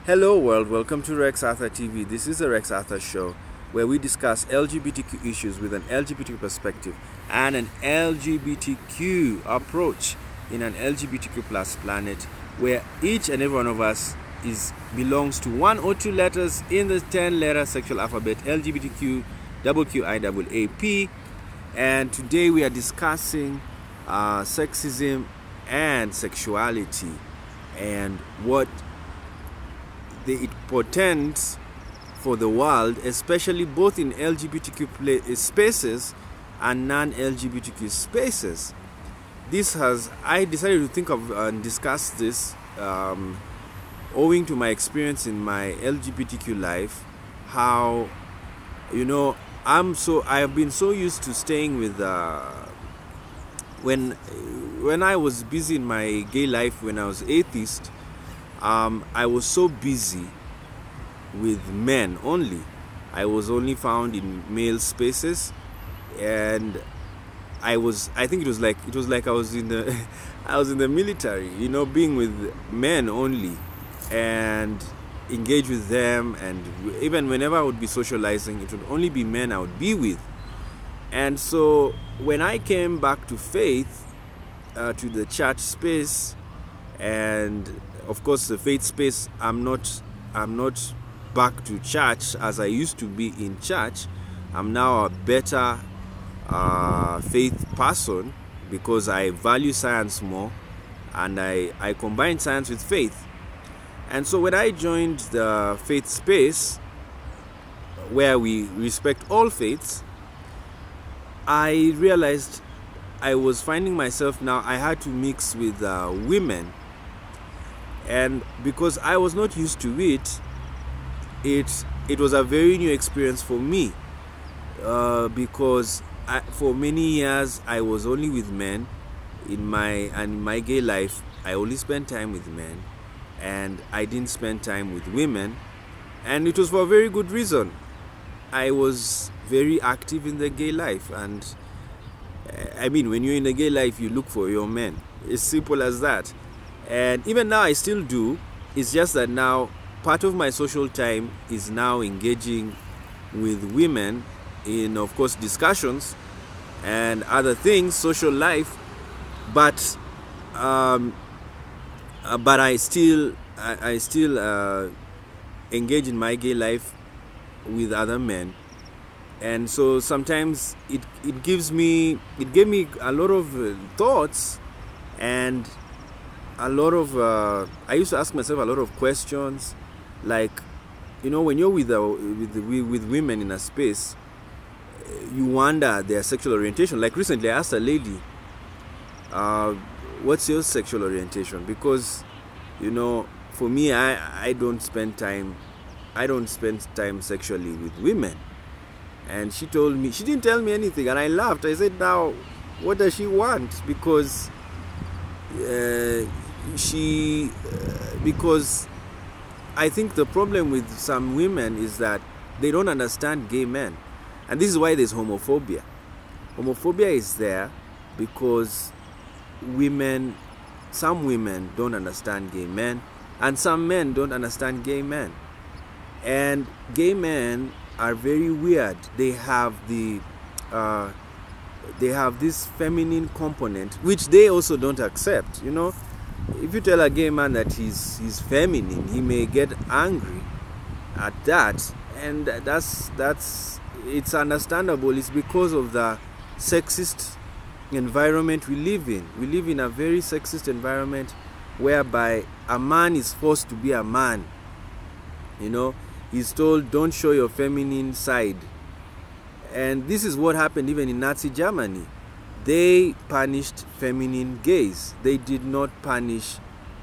Hello world, welcome to Rex Arthur TV. This is the Rex Arthur Show where we discuss LGBTQ issues with an LGBTQ perspective and an LGBTQ approach in an LGBTQ plus planet where each and every one of us belongs to one or two letters in the 10-letter sexual alphabet LGBTQ QQIAAP. And today we are discussing sexism and sexuality and what it portends for the world, especially both in LGBTQ spaces and non-LGBTQ spaces. I decided to think of and discuss this owing to my experience in my LGBTQ life. How, I have been so used to staying with when I was busy in my gay life, when I was atheist, I was so busy with men only. I was only found in male spaces, and I think it was like I was in the I was in the military, being with men only and engage with them, and even whenever I would be socializing, it would only be men I would be with. And so when I came back to faith, to the church space, and of course the faith space, I'm not back to church as I used to be in church. I'm now a better faith person because I value science more, and I combine science with faith. And so when I joined the faith space, where we respect all faiths, I realized I was finding myself now, I had to mix with women. And because I was not used to it, it was a very new experience for me. Because for many years I was only with men. In my gay life, I only spent time with men, and I didn't spend time with women. And it was for a very good reason. I was very active in the gay life, and when you're in the gay life, you look for your men. It's simple as that. And even now I still do. It's just that now part of my social time is now engaging with women in, of course, discussions and other things, social life. But I still engage in my gay life with other men. And so sometimes it gave me a lot of thoughts, and a lot of I used to ask myself a lot of questions, like, when you're with women in a space, you wonder their sexual orientation. Like recently I asked a lady, what's your sexual orientation? Because for me, I don't spend time sexually with women. And she told me, she didn't tell me anything, and I laughed. I said, now what does she want? Because because I think the problem with some women is that they don't understand gay men. And this is why there's homophobia. Homophobia is there because some women don't understand gay men, and some men don't understand gay men. And gay men are very weird. They have this feminine component, which they also don't accept. If you tell a gay man that he's feminine, he may get angry at that, and that's it's understandable. It's because of the sexist environment we live in. We live in a very sexist environment whereby a man is forced to be a man. He's told, don't show your feminine side. And this is what happened even in Nazi Germany. They punished feminine gays. They did not punish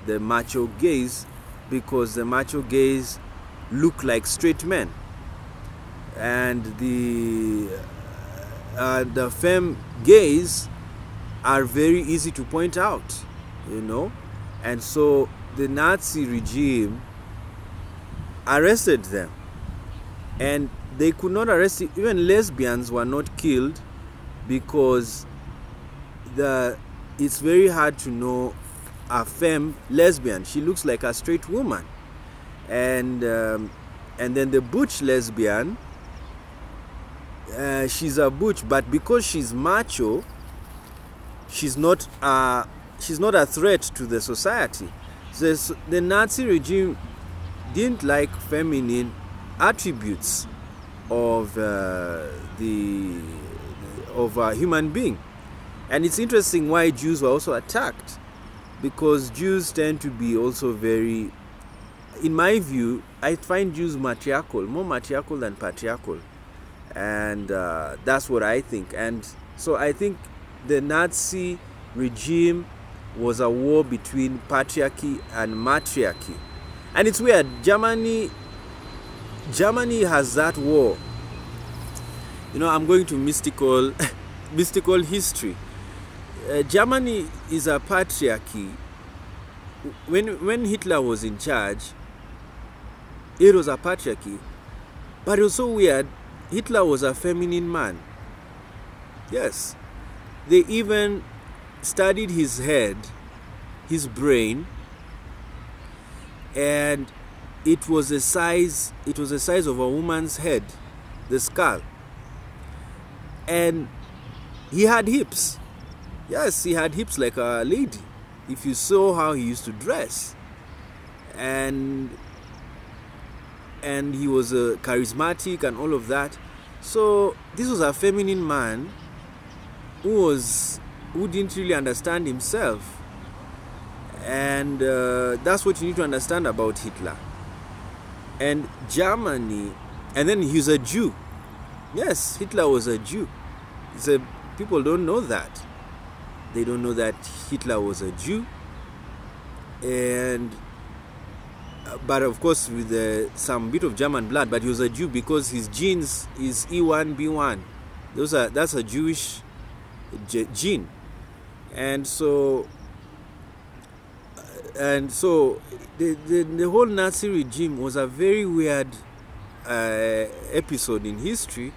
the macho gays, because the macho gays look like straight men. And the femme gays are very easy to point out, And so the Nazi regime arrested them, and they could not arrest even lesbians were not killed, because it's very hard to know a femme lesbian. She looks like a straight woman. And then the butch lesbian, she's a butch, but because she's macho, she's not a threat to the society. So the Nazi regime didn't like feminine attributes of a human being. And it's interesting why Jews were also attacked, because Jews tend to be also very, in my view, I find Jews matriarchal, more matriarchal than patriarchal. And that's what I think. And so I think the Nazi regime was a war between patriarchy and matriarchy. And it's weird, Germany has that war. I'm going to mystical history. Germany is a patriarchy. When Hitler was in charge, it was a patriarchy. But it was so weird, Hitler was a feminine man. Yes. They even studied his head, his brain, and it was the size of a woman's head, the skull. And he had hips. Yes, he had hips like a lady, if you saw how he used to dress. And he was charismatic and all of that. So this was a feminine man who didn't really understand himself. And that's what you need to understand about Hitler. And Germany, and then he's a Jew. Yes, Hitler was a Jew. People don't know that. They don't know that Hitler was a Jew. But of course with some bit of German blood, but he was a Jew because his genes is E1B1. That's a Jewish gene. And so the whole Nazi regime was a very weird episode in history,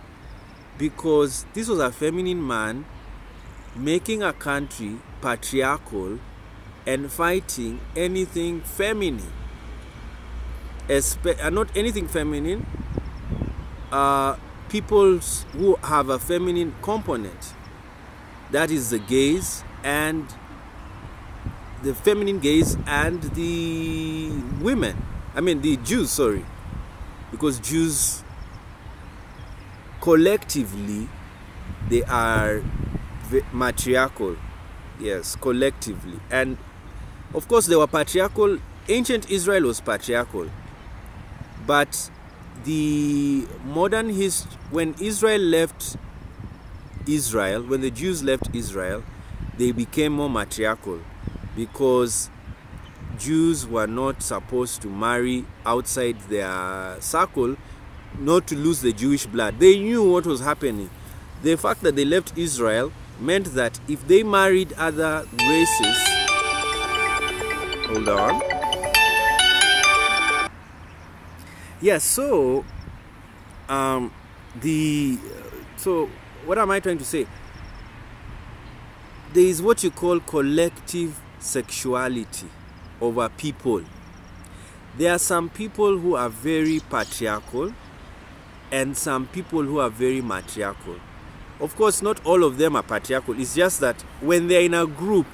because this was a feminine man making a country patriarchal and fighting anything feminine. Not anything feminine, people who have a feminine component. That is the gays and the feminine gays and the women. I mean the Jews, sorry. Because Jews collectively, they are matriarchal. Yes, collectively. And of course they were patriarchal. Ancient Israel was patriarchal. But the modern history, when the Jews left Israel, they became more matriarchal, because Jews were not supposed to marry outside their circle, not to lose the Jewish blood. They knew what was happening. The fact that they left Israel meant that if they married other races, hold on. Yes, so what am I trying to say? There is what you call collective sexuality over people. There are some people who are very patriarchal and some people who are very matriarchal. Of course, not all of them are patriarchal. It's just that when they're in a group,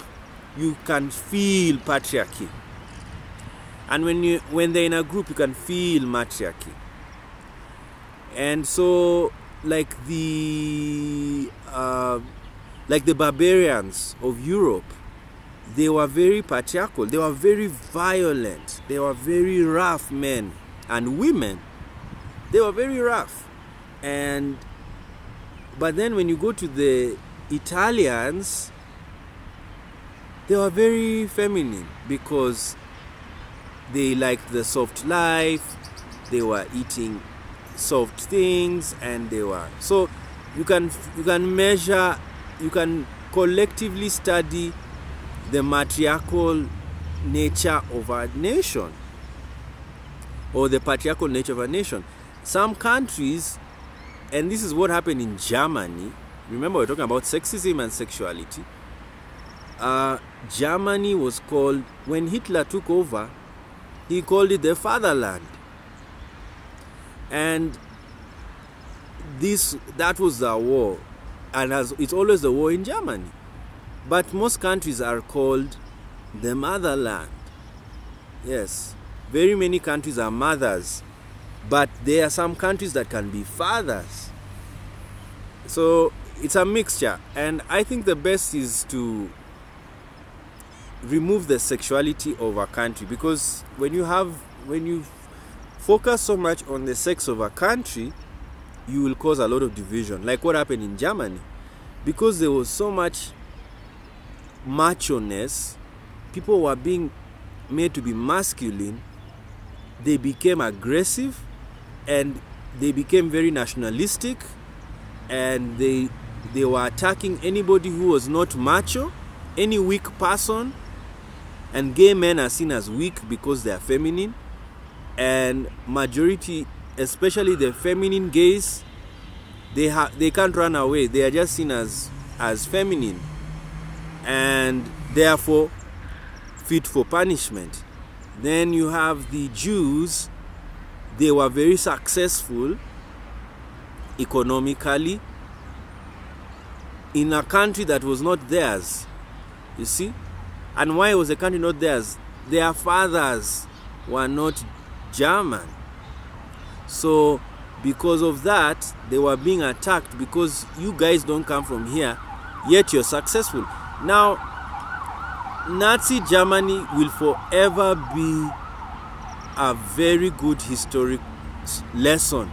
you can feel patriarchy. And when they're in a group, you can feel matriarchy. And so, like the barbarians of Europe, they were very patriarchal. They were very violent. They were very rough men and women. They were very rough. But then when you go to the Italians, they were very feminine, because they liked the soft life. They were eating soft things, and they were so you can collectively study the matriarchal nature of a nation, or the patriarchal nature of a nation. Some countries, and this is what happened in Germany. Remember, we're talking about sexism and sexuality. Germany was called, when Hitler took over, he called it the fatherland. And that was the war, and it's always the war in Germany. But most countries are called the motherland. Yes, very many countries are mothers, but there are some countries that can be fathers. So it's a mixture, and I think the best is to remove the sexuality of a country, because when you focus so much on the sex of a country, you will cause a lot of division, like what happened in Germany. Because there was so much macho-ness, people were being made to be masculine, they became aggressive, and they became very nationalistic, and they were attacking anybody who was not macho, any weak person. And gay men are seen as weak because they are feminine, and majority, especially the feminine gays, they can't run away. They are just seen as feminine, and therefore fit for punishment. Then you have the Jews. They were very successful economically in a country that was not theirs, you see. And why was the country not theirs? Their fathers were not German. So because of that, they were being attacked, because you guys don't come from here, yet you're successful. Now, Nazi Germany will forever be a very good historic lesson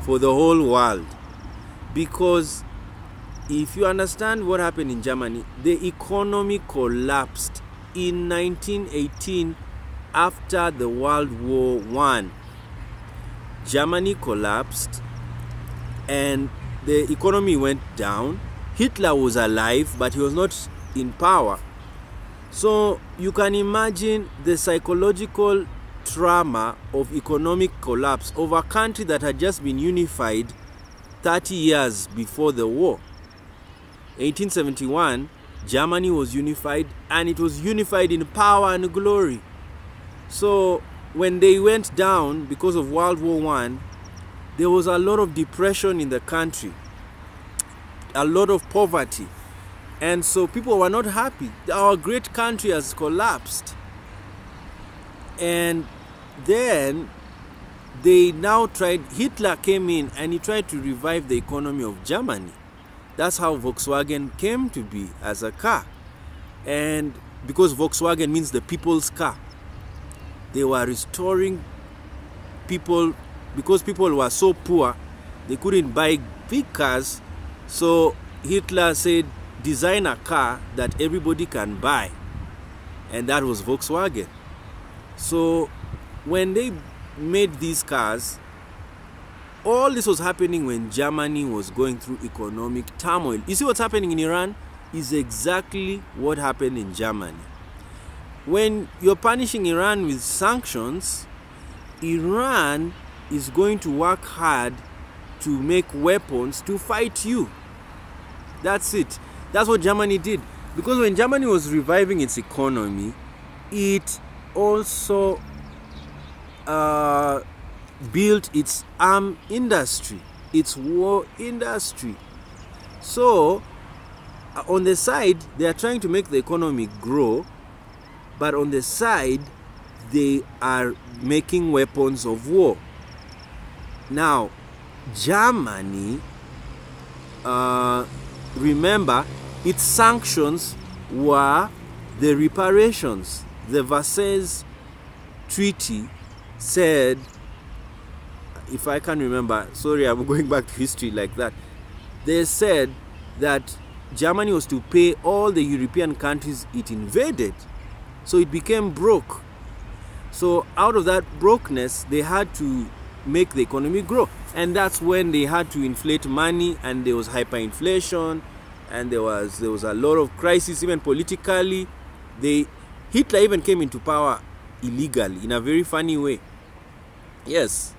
for the whole world, because if you understand what happened in Germany, the economy collapsed in 1918 after the World War I. Germany collapsed and the economy went down. Hitler was alive, but he was not in power. So you can imagine the psychological trauma of economic collapse of a country that had just been unified 30 years before the war. 1871, Germany was unified, and it was unified in power and glory. So when they went down because of World War I, there was a lot of depression in the country, a lot of poverty, and so people were not happy. Our great country has collapsed. And then Hitler came in and he tried to revive the economy of Germany. That's how Volkswagen came to be as a car. And because Volkswagen means the people's car, they were restoring people, because people were so poor, they couldn't buy big cars. So Hitler said, design a car that everybody can buy. And that was Volkswagen. So when they made these cars, all this was happening when Germany was going through economic turmoil. You see what's happening in Iran is exactly what happened in Germany. When you're punishing Iran with sanctions, Iran is going to work hard to make weapons to fight you. That's it. That's what Germany did. Because when Germany was reviving its economy, it also built its arm industry, its war industry. So on the side, they are trying to make the economy grow, but on the side, they are making weapons of war. Now, Germany, remember, its sanctions were the reparations. The Versailles Treaty said, if I can remember, sorry, I'm going back to history like that. They said that Germany was to pay all the European countries it invaded. So it became broke. So out of that brokenness, they had to make the economy grow. And that's when they had to inflate money, and there was hyperinflation, and there was a lot of crisis, even politically. Hitler even came into power illegally, in a very funny way. Yes,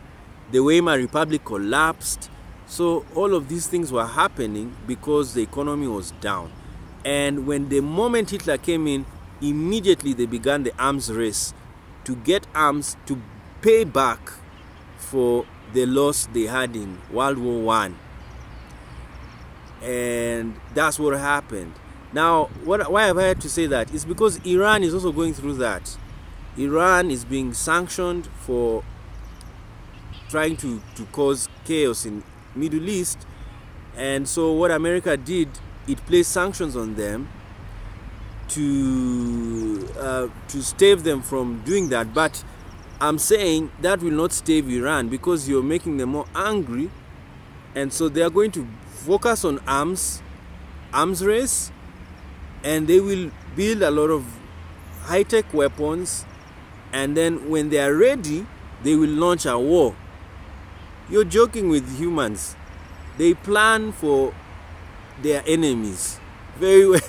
the Weimar Republic collapsed. So all of these things were happening because the economy was down. And when the moment Hitler came in, immediately they began the arms race to get arms to pay back for the loss they had in World War One, and that's what happened. Now, why have I had to say that? It's because Iran is also going through that. Iran is being sanctioned for trying to cause chaos in Middle East, and so what America did, it placed sanctions on them to stave them from doing that. But I'm saying that will not stave Iran, because you're making them more angry, and so they are going to focus on arms race, and they will build a lot of high-tech weapons, and then when they are ready, they will launch a war. You're joking with humans. They plan for their enemies very well.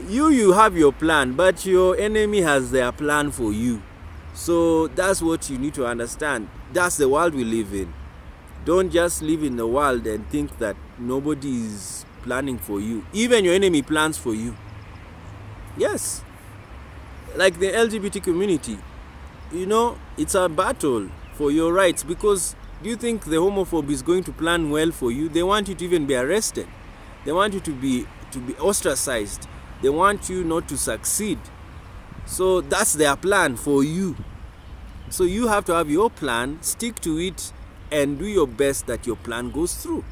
You have your plan, but your enemy has their plan for you. So that's what you need to understand. That's the world we live in. Don't just live in the world and think that nobody is planning for you. Even your enemy plans for you. Yes. Like the LGBT community, it's a battle for your rights, because do you think the homophobe is going to plan well for you? They want you to even be arrested. They want you to be ostracized. They want you not to succeed. So that's their plan for you. So you have to have your plan, stick to it, and do your best that your plan goes through.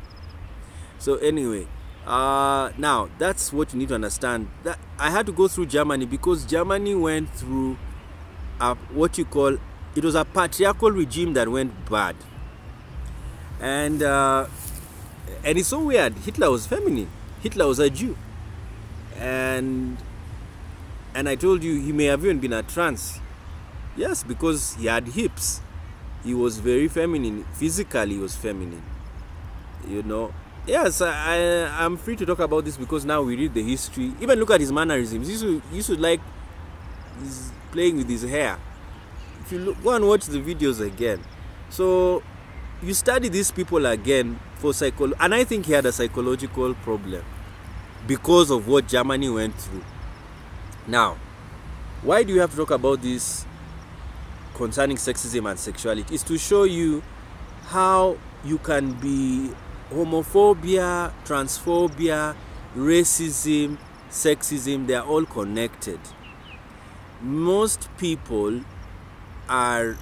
So anyway, now that's what you need to understand. That I had to go through Germany, because Germany went through it was a patriarchal regime that went bad, and it's so weird. Hitler was feminine. Hitler was a Jew, and I told you he may have even been a trans. Yes, because he had hips. He was very feminine. Physically, he was feminine. Yes, I'm free to talk about this because now we read the history. Even look at his mannerisms. You should like he's playing with his hair. If you go and watch the videos again. So you study these people again for and I think he had a psychological problem because of what Germany went through. Now, why do you have to talk about this concerning sexism and sexuality? Is to show you how you can be homophobia, transphobia, racism, sexism, they are all connected. Most people who are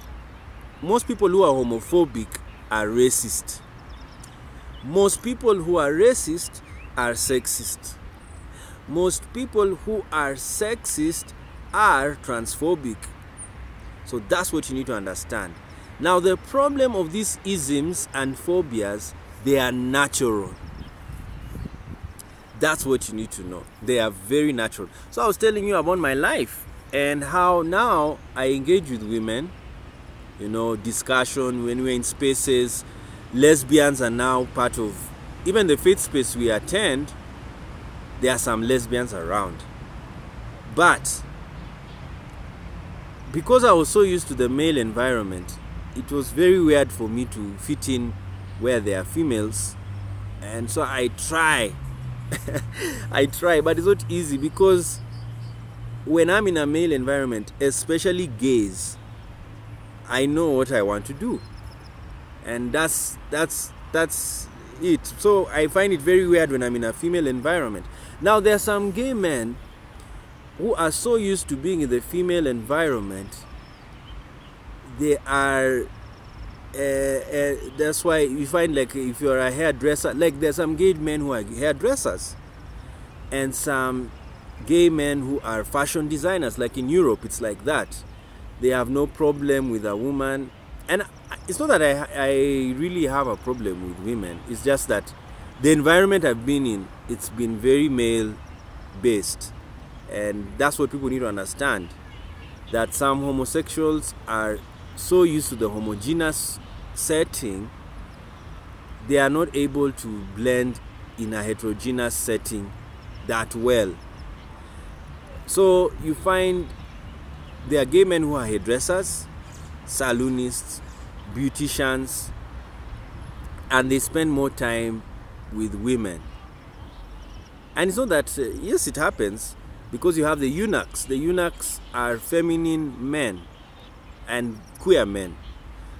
homophobic are racist. Most people who are racist are sexist. Most people who are sexist are transphobic. So that's what you need to understand. Now, the problem of these isms and phobias, they are natural. That's what you need to know. They are very natural. So I was telling you about my life and how now I engage with women, discussion when we're in spaces. Lesbians are now part of, even the faith space we attend, there are some lesbians around. But because I was so used to the male environment, it was very weird for me to fit in where there are females. And so I try, but it's not easy, because when I'm in a male environment, especially gays, I know what I want to do. And that's it. So I find it very weird when I'm in a female environment. Now, there are some gay men who are so used to being in the female environment, they are that's why you find, like, if you're a hairdresser, like there's some gay men who are hairdressers and some gay men who are fashion designers. Like in Europe, it's like that. They have no problem with a woman. And it's not that I really have a problem with women. It's just that the environment I've been in, it's been very male based. And that's what people need to understand, that some homosexuals are so used to the homogeneous setting, they are not able to blend in a heterogeneous setting that well. So you find there are gay men who are hairdressers, saloonists, beauticians, and they spend more time with women. And it's not that, yes, it happens, because you have the eunuchs. The eunuchs are feminine men and queer men.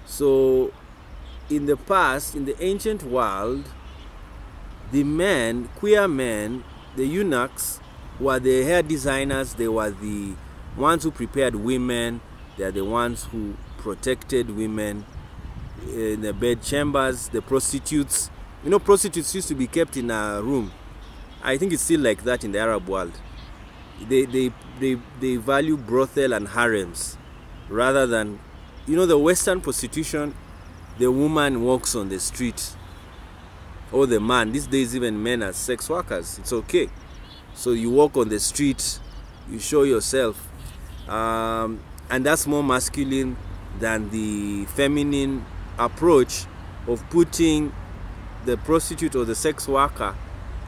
So in the past, in the ancient world, the men, queer men, the eunuchs, were the hair designers. They were the ones who prepared women. They are the ones who protected women in the bed chambers. The prostitutes, prostitutes used to be kept in a room. I think it's still like that in the Arab world. They value brothel and harems rather than, the Western prostitution. The woman walks on the street, or the man. These days, even men are sex workers. It's okay. So you walk on the street, you show yourself, and that's more masculine than the feminine approach of putting the prostitute or the sex worker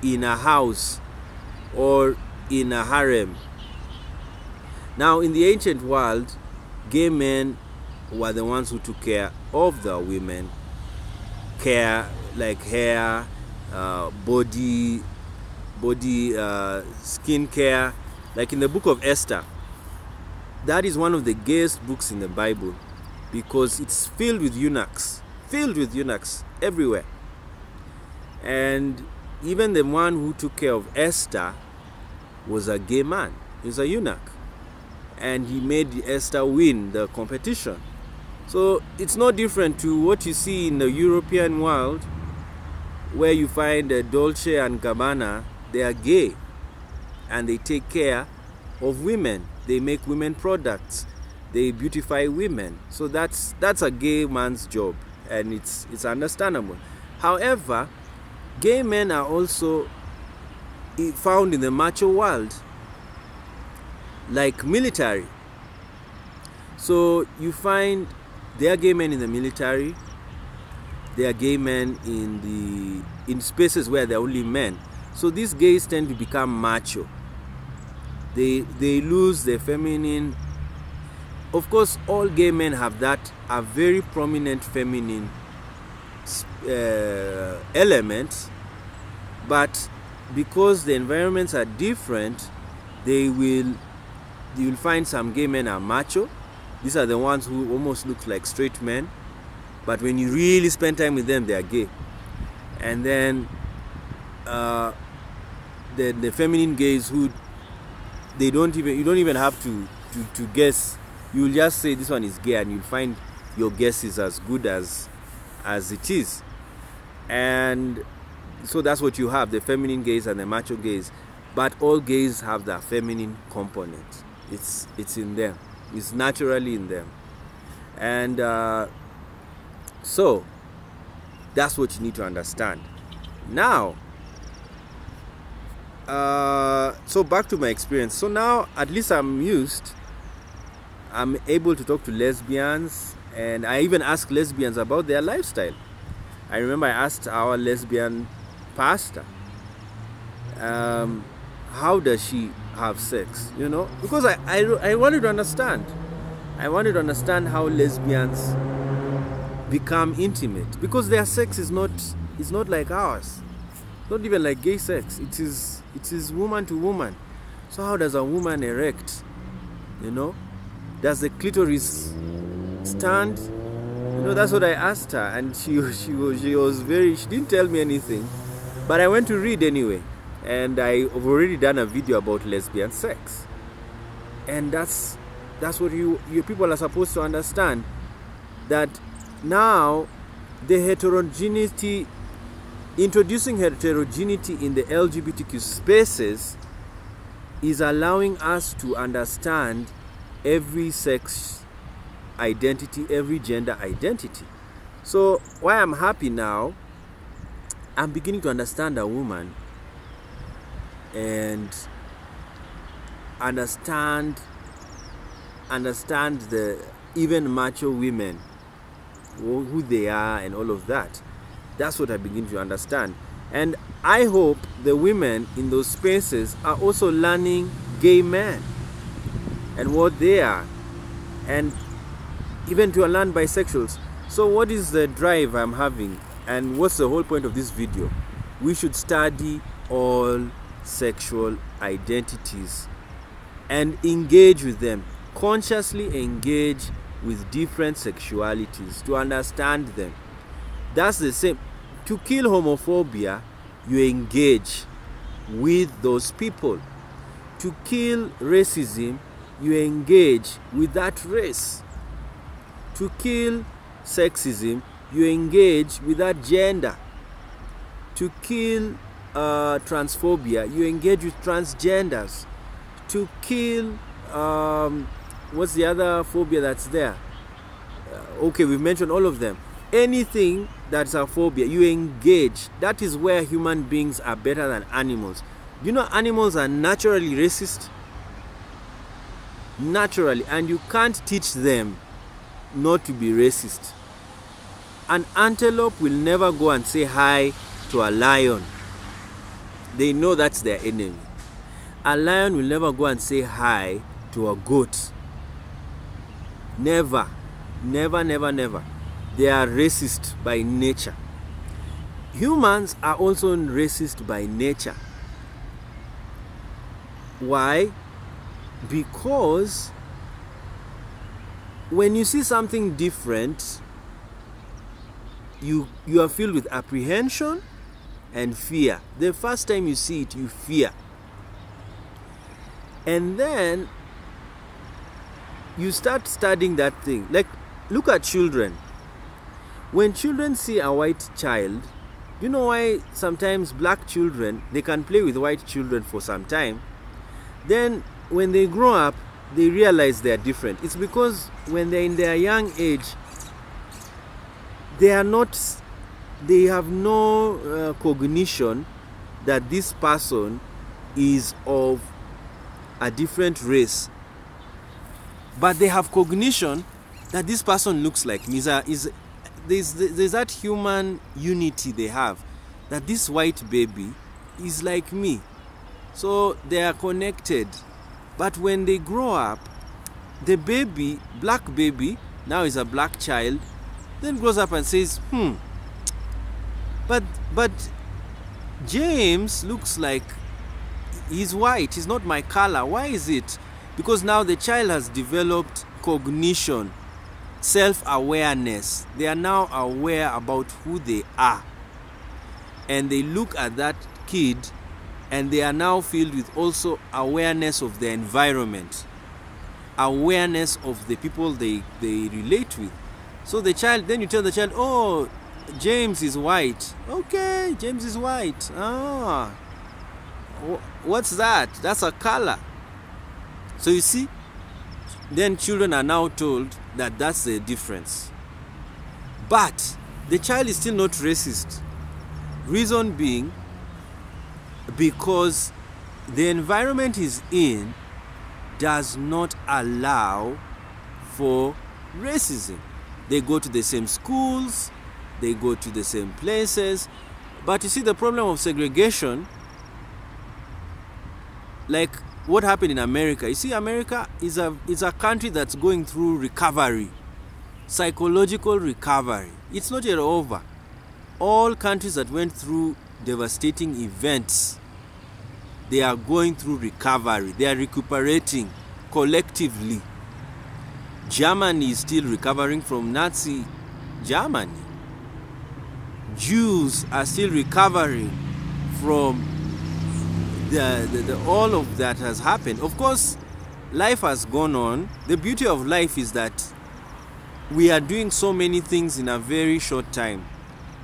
in a house or in a harem. Now, in the ancient world, gay men were the ones who took care of the women, care like hair, body, skin care. Like in the book of Esther, that is one of the gayest books in the Bible because it's filled with eunuchs everywhere. And even the one who took care of Esther was a gay man. He was a eunuch, and he made Esther win the competition. So it's not different to what you see in the European world, where you find Dolce and Gabbana. They are gay, and they take care of women. They make women products. They beautify women. So that's a gay man's job, and it's understandable. However, gay men are also found in the macho world, like military. So you find there are gay men in the military. There are gay men in spaces where there are only men. So these gays tend to become macho. They lose their feminine. Of course, all gay men have a very prominent feminine element, but because the environments are different, you will find some gay men are macho. These are the ones who almost look like straight men, but when you really spend time with them, they are gay. And then the feminine gays who you don't even have to guess. You'll just say this one is gay, and you'll find your guess is as good as it is. And so that's what you have, the feminine gays and the macho gays. But all gays have that feminine component. It's in them. It's naturally in them. And so that's what you need to understand. Now, so back to my experience. So now at least I'm able to talk to lesbians, and I even ask lesbians about their lifestyle. I remember I asked our lesbian pastor, how does she have sex? Because I wanted to understand. I wanted to understand how lesbians become intimate, because their sex is not like ours. Not even like gay sex. It is woman to woman. So how does a woman erect? Does the clitoris stand? That's what I asked her, and she didn't tell me anything, but I went to read anyway, and I've already done a video about lesbian sex, and that's what you people are supposed to understand, that now the heterogeneity, introducing heterogeneity in the LGBTQ spaces is allowing us to understand every sex identity, every gender identity. So why I'm happy now, I'm beginning to understand a woman and understand the even macho women, who they are and all of that. That's what I begin to understand. And I hope the women in those spaces are also learning gay men and what they are, and even to learn bisexuals. So what is the drive I'm having, and what's the whole point of this video? We should study all sexual identities and engage with them, consciously engage with different sexualities to understand them. That's the same. To kill homophobia, you engage with those people. To kill racism, you engage with that race. To kill sexism, you engage with that gender. To kill transphobia, you engage with transgenders. To kill, what's the other phobia that's there? Okay, we've mentioned all of them. Anything that's a phobia, you engage. That is where human beings are better than animals. You know, animals are naturally racist. Naturally, and you can't teach them not to be racist. An antelope will never go and say hi to a lion. They know that's their enemy. A lion will never go and say hi to a goat. Never. Never, never, never. They are racist by nature. Humans are also racist by nature. Why? Because when you see something different, you are filled with apprehension and fear. The first time you see it, you fear. And then you start studying that thing. Like, look at children. When children see a white child, you know why sometimes black children, they can play with white children for some time. Then when they grow up, they realize they're different. It's because when they're in their young age, they have no cognition that this person is of a different race. But they have cognition that this person looks like me. There's that human unity they have, that this white baby is like me. So they are connected. But when they grow up, the baby, black baby, now is a black child, then grows up and says, but James looks like he's white, he's not my color. Why is it? Because now the child has developed cognition, self-awareness. They are now aware about who they are. And they look at that kid and they are now filled with also awareness of the environment, awareness of the people they relate with. So the child, then you tell the child, oh, James is white. Okay, James is white. Ah, what's that? That's a color. So you see, then children are now told that that's the difference. But the child is still not racist. Reason being, because the environment he's in does not allow for racism. They go to the same schools, they go to the same places. But you see, the problem of segregation, like what happened in America. You see, America is a country that's going through recovery, psychological recovery. It's not yet over. All countries that went through devastating events, they are going through recovery. They are recuperating collectively. Germany is still recovering from Nazi Germany. Jews are still recovering from the all of that has happened. Of course, life has gone on. The beauty of life is that we are doing so many things in a very short time.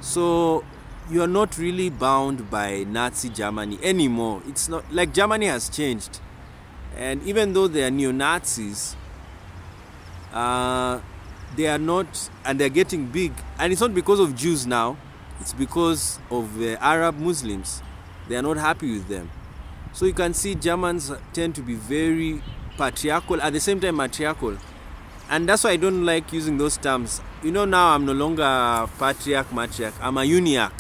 So you are not really bound by Nazi Germany anymore. It's not like Germany has changed. And even though they are neo-Nazis, they are not, and they're getting big. And it's not because of Jews now. It's because of the Arab Muslims. They are not happy with them. So you can see Germans tend to be very patriarchal, at the same time matriarchal. And that's why I don't like using those terms. You know, now I'm no longer patriarch, matriarch. I'm a uniac.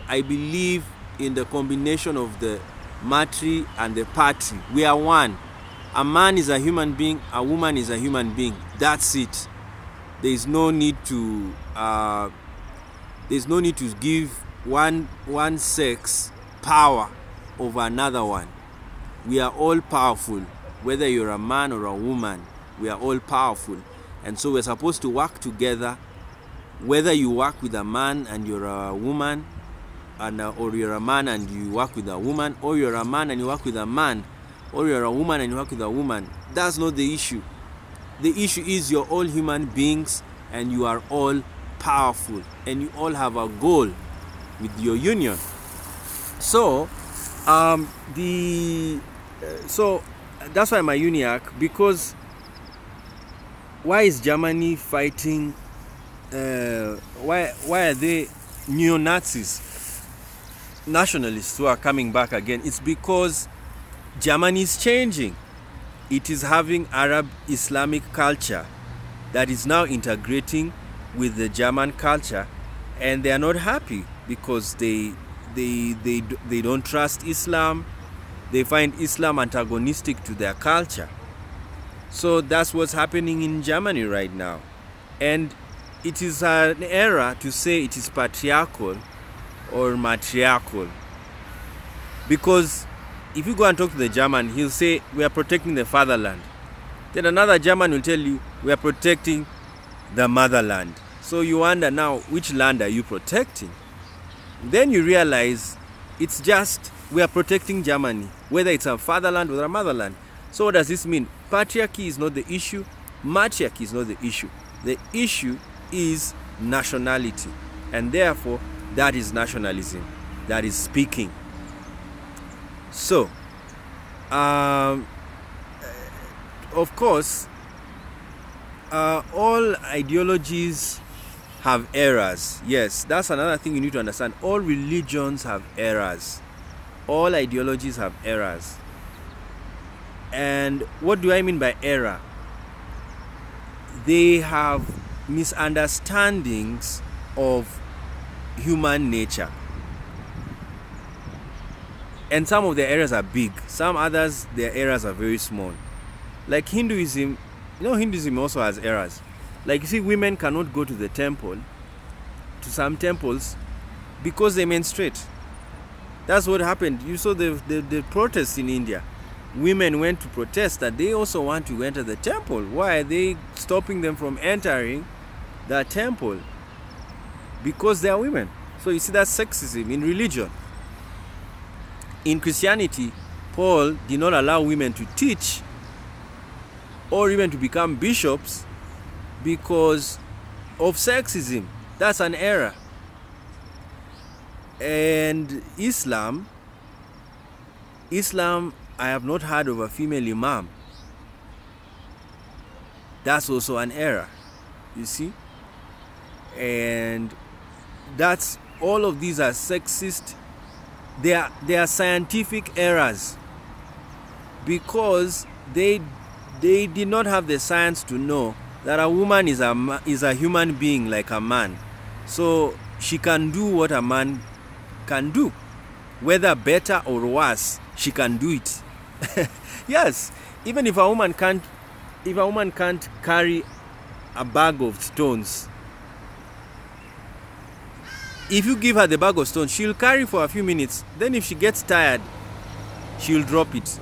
I believe in the combination of the matri and the patri. We are one. A man is a human being, a woman is a human being. That's it. There is no need to give one sex power over another one. We are all powerful. Whether you're a man or a woman, we are all powerful. And so we're supposed to work together whether you work with a man and you're a woman, or you're a man and you work with a woman, or you're a man and you work with a man, or you're a woman and you work with a woman. That's not the issue. The issue is you're all human beings and you are all powerful and you all have a goal with your union. So so that's why my uniac, because why is Germany fighting? Why are they neo-Nazis, nationalists who are coming back again? It's because Germany is changing. It is having Arab Islamic culture that is now integrating with the German culture, and they are not happy because they don't trust Islam. They find Islam antagonistic to their culture. So that's what's happening in Germany right now. And it is an error to say it is patriarchal or matriarchal, because if you go and talk to the German, he'll say we are protecting the fatherland. Then another German will tell you we are protecting the motherland. So you wonder now, which land are you protecting? Then you realize it's just we are protecting Germany, whether it's a fatherland or a motherland. So what does this mean? Patriarchy is not the issue. Matriarchy is not the issue. The issue is nationality, and therefore that is nationalism that is speaking. So of course, all ideologies have errors. Yes, that's another thing you need to understand. All religions have errors. All ideologies have errors. And what do I mean by error? They have misunderstandings of human nature. And some of their errors are big. Some others, their errors are very small. Like Hinduism, Hinduism also has errors. Like, you see, women cannot go to the temple, to some temples, because they menstruate. That's what happened. You saw the protests in India. Women went to protest that they also want to enter the temple. Why are they stopping them from entering the temple? Because they are women. So you see, that's sexism in religion. In Christianity, Paul did not allow women to teach or even to become bishops because of sexism. That's an error. And Islam, I have not heard of a female imam. That's also an error, you see. And that's, all of these are sexist. They are scientific errors, because they did not have the science to know that a woman is a human being like a man. So she can do what a man can do, whether better or worse, she can do it. Yes, even if a woman can't carry a bag of stones, if you give her the bag of stones, she'll carry for a few minutes. Then if she gets tired, she'll drop it.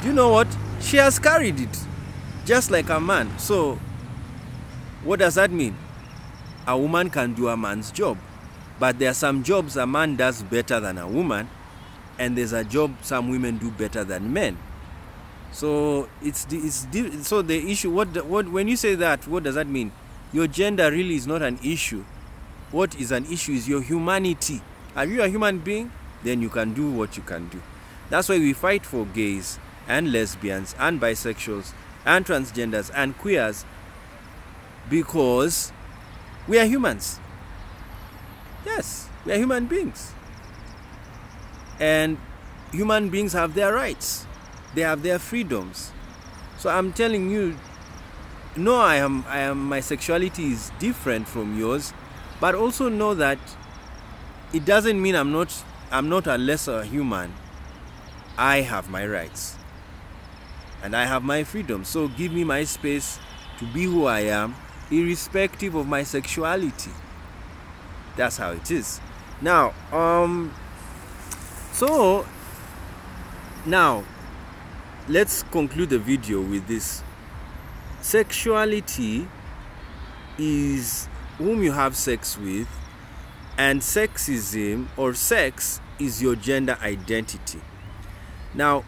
Do you know what? She has carried it, just like a man. So what does that mean? A woman can do a man's job, but there are some jobs a man does better than a woman, and there's a job some women do better than men. So so the issue, what when you say that, what does that mean? Your gender really is not an issue. What is an issue is your humanity. Are you a human being? Then you can do what you can do. That's why we fight for gays and lesbians and bisexuals and transgenders and queers, because we are humans. Yes, we are human beings. And human beings have their rights. They have their freedoms. So I'm telling you, no, my sexuality is different from yours, but also know that it doesn't mean I'm not a lesser human. I have my rights and I have my freedom. So give me my space to be who I am, irrespective of my sexuality. That's how it is. Now, so now let's conclude the video with this. Sexuality is whom you have sex with, and sexism or sex is your gender identity. Now,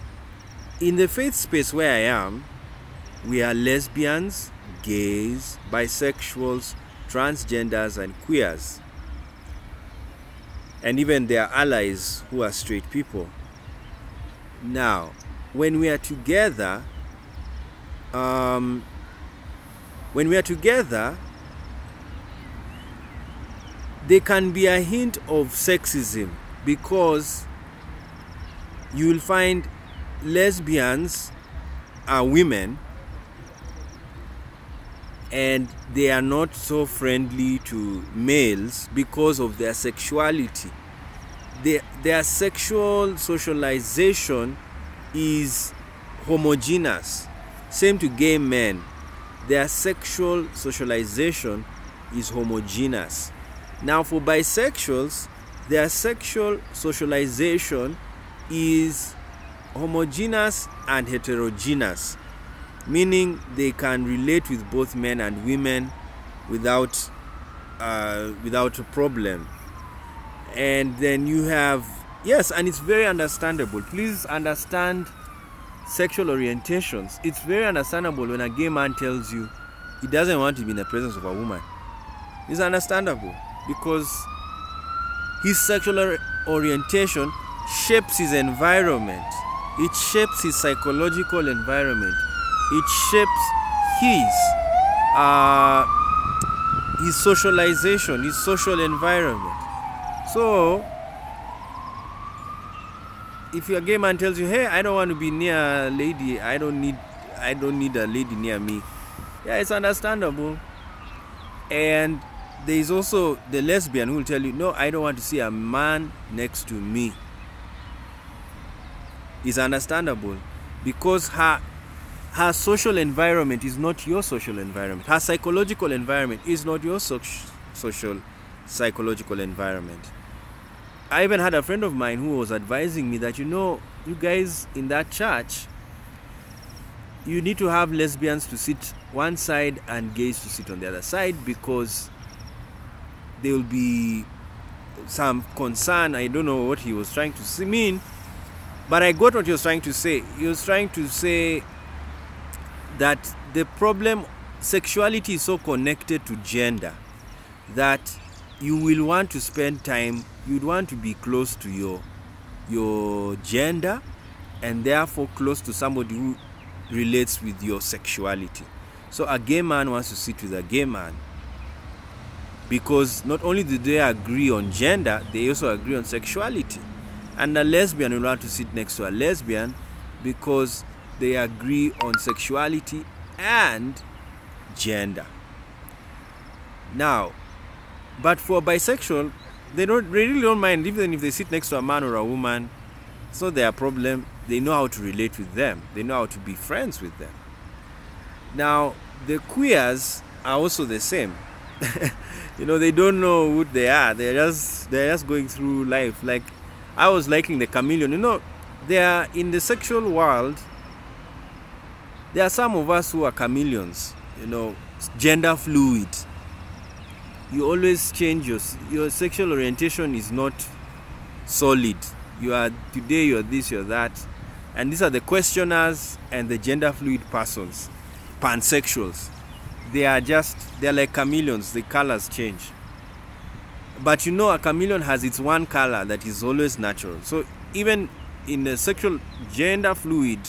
in the faith space where I am, we are lesbians, gays, bisexuals, transgenders, and queers. And even their allies who are straight people. Now, when we are together, there can be a hint of sexism, because you will find lesbians are women and they are not so friendly to males because of their sexuality. Their sexual socialization is homogeneous. Same to gay men. Their sexual socialization is homogeneous. Now, for bisexuals, their sexual socialization is homogeneous and heterogeneous, meaning they can relate with both men and women without a problem. And then you have, yes, and it's very understandable. Please understand sexual orientations. It's very understandable when a gay man tells you he doesn't want to be in the presence of a woman. It's understandable, because his sexual orientation shapes his environment. It shapes his psychological environment. It shapes his socialization, his social environment. So, if your gay man tells you, hey, I don't want to be near a lady, I don't need a lady near me, yeah, it's understandable. And there is also the lesbian who will tell you, no, I don't want to see a man next to me. It's understandable, because her social environment is not your social environment. Her psychological environment is not your social psychological environment. I even had a friend of mine who was advising me that, you guys in that church, you need to have lesbians to sit one side and gays to sit on the other side, because there will be some concern. I don't know what he was trying to mean, but I got what he was trying to say. He was trying to say that the problem, sexuality is so connected to gender that you will want to spend time, you'd want to be close to your gender, and therefore close to somebody who relates with your sexuality. So a gay man wants to sit with a gay man, because not only do they agree on gender, they also agree on sexuality. And a lesbian will want to sit next to a lesbian because they agree on sexuality and gender. Now, but for bisexual, they really don't mind, even if they sit next to a man or a woman. It's not their problem. They know how to relate with them. They know how to be friends with them. Now, the queers are also the same. They don't know who they are. They're just going through life. Like, I was liking the chameleon. They are in the sexual world. There are some of us who are chameleons. Gender fluid. You always change your sexual orientation is not solid. Today you're this, you're that. And these are the questioners and the gender fluid persons, pansexuals. They're like chameleons, the colors change. But a chameleon has its one color that is always natural. So even in the sexual gender fluid,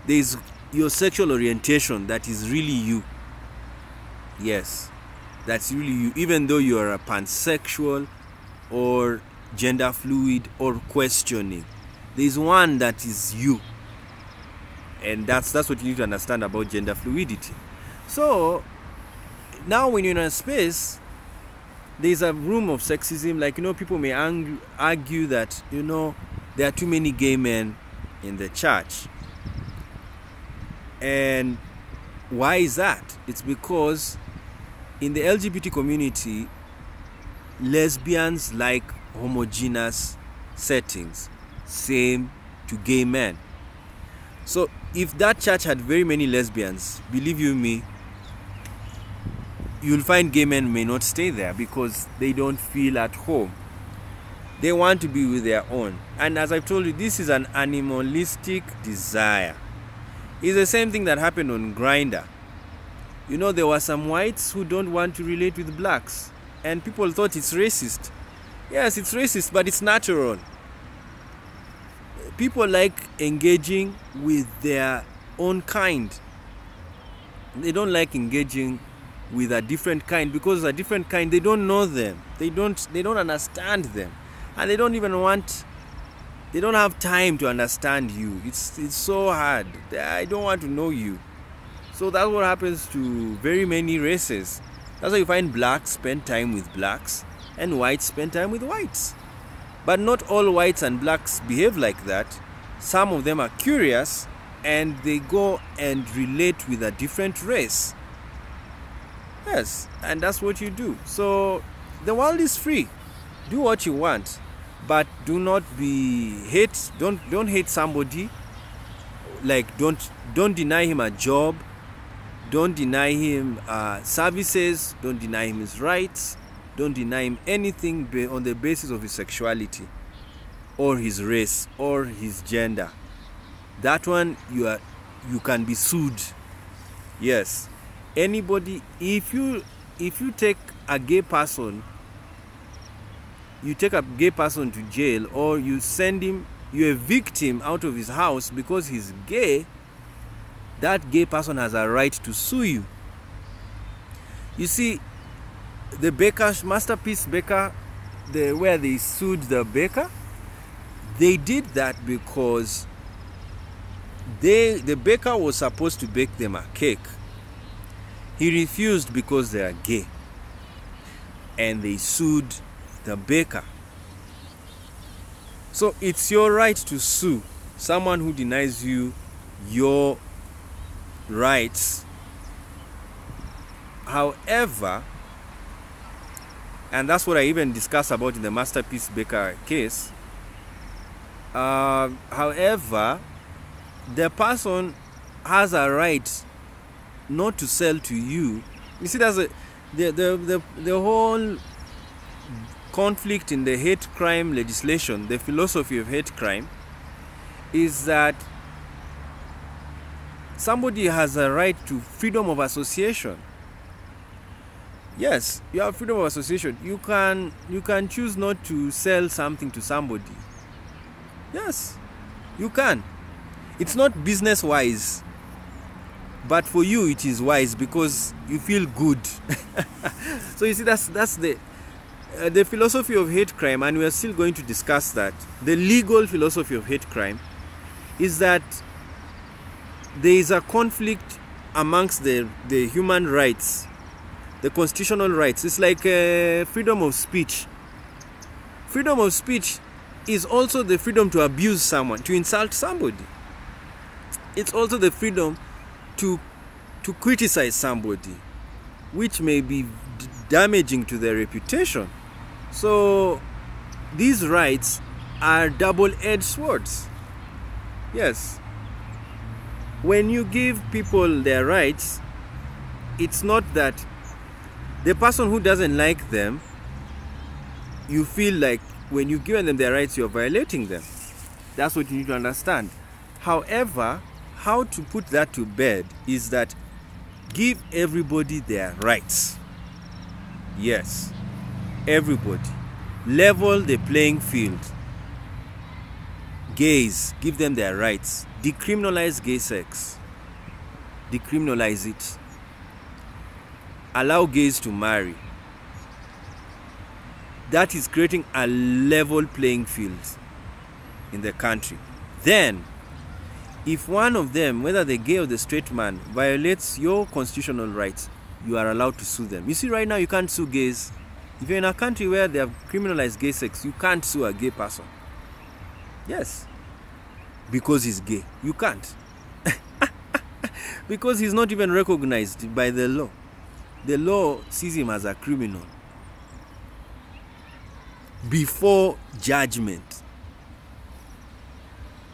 there's your sexual orientation that is really you. Yes, that's really you. Even though you're a pansexual or gender fluid or questioning, there's one that is you. And that's what you need to understand about gender fluidity. So now when you're in a space, there's a room of sexism. Like, people may argue that, there are too many gay men in the church. And why is that? It's because in the LGBT community, lesbians like homogeneous settings, same to gay men. So if that church had very many lesbians, believe you me, you'll find gay men may not stay there because they don't feel at home. They want to be with their own. And as I've told you, this is an animalistic desire. It's the same thing that happened on Grindr. You know, there were some whites who don't want to relate with blacks, and people thought it's racist. Yes, it's racist, but it's natural. People like engaging with their own kind. They don't like engaging with a different kind because a different kind, they don't know them. They don't understand them. And they don't have time to understand you. It's so hard. I don't want to know you. So that's what happens to very many races. That's why you find blacks spend time with blacks and whites spend time with whites. But not all whites and blacks behave like that. Some of them are curious and they go and relate with a different race. Yes, and that's what you do. So the world is free. Do what you want, but do not don't hate somebody. Like don't deny him a job. Don't deny him services. Don't deny him his rights. Don't deny him anything on the basis of his sexuality or his race or his gender. That one you can be sued. Yes. Anybody, if you take a gay person, to jail, or you evict him out of his house because he's gay, that gay person has a right to sue you. You see, the Masterpiece Baker, where they sued the baker, they did that because the baker was supposed to bake them a cake. He refused because they are gay, and they sued the baker. So it's your right to sue someone who denies you your rights. However, and that's what I even discussed about in the Masterpiece Baker case. However, the person has a right not to sell to you. You see, that's the whole conflict in the hate crime legislation. The philosophy of hate crime is that somebody has a right to freedom of association. Yes, you have freedom of association. You can choose not to sell something to somebody. Yes, you can. It's not business wise, but for you it is wise because you feel good. So you see, that's the philosophy of hate crime, and we are still going to discuss that. The legal philosophy of hate crime is that there is a conflict amongst the human rights, the constitutional rights. It's like freedom of speech. Freedom of speech is also the freedom to abuse someone, to insult somebody. It's also the freedom to criticize somebody, which may be damaging to their reputation. So these rights are double-edged swords. Yes. When you give people their rights, it's not that the person who doesn't like them, you feel like when you've given them their rights, you're violating them. That's what you need to understand. However, how to put that to bed is that give everybody their rights. Yes, everybody. Level the playing field. Gays, give them their rights. Decriminalize gay sex. Decriminalize it. Allow gays to marry. That is creating a level playing field in the country. Then, if one of them, whether the gay or the straight man, violates your constitutional rights, you are allowed to sue them. You see, right now you can't sue gays. If you're in a country where they have criminalized gay sex, you can't sue a gay person. Yes. Because he's gay. You can't. Because he's not even recognized by the law. The law sees him as a criminal before judgment.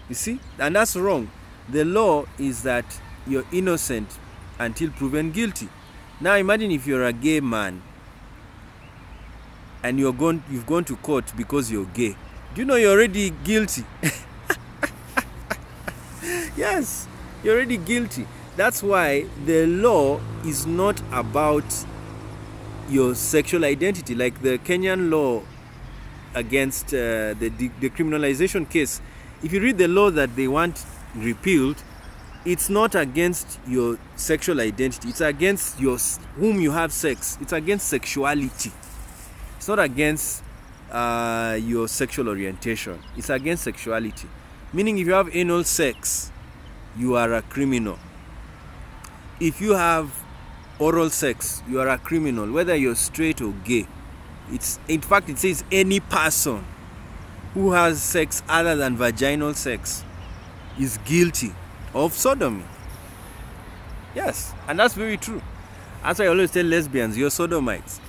You see? And that's wrong. The law is that you're innocent until proven guilty. Now imagine if you're a gay man and you've gone to court because you're gay. Do you know you're already guilty? Yes, you're already guilty. That's why the law is not about your sexual identity. Like the Kenyan law against the decriminalization case, if you read the law that they want repealed, it's not against your sexual identity. It's against whom you have sex. It's against sexuality. It's not against your sexual orientation. It's against sexuality. Meaning if you have anal sex, you are a criminal. If you have oral sex, you are a criminal, whether you're straight or gay. In fact, it says any person who has sex other than vaginal sex is guilty of sodomy. Yes, and that's very true. That's why I always tell lesbians, you're sodomites.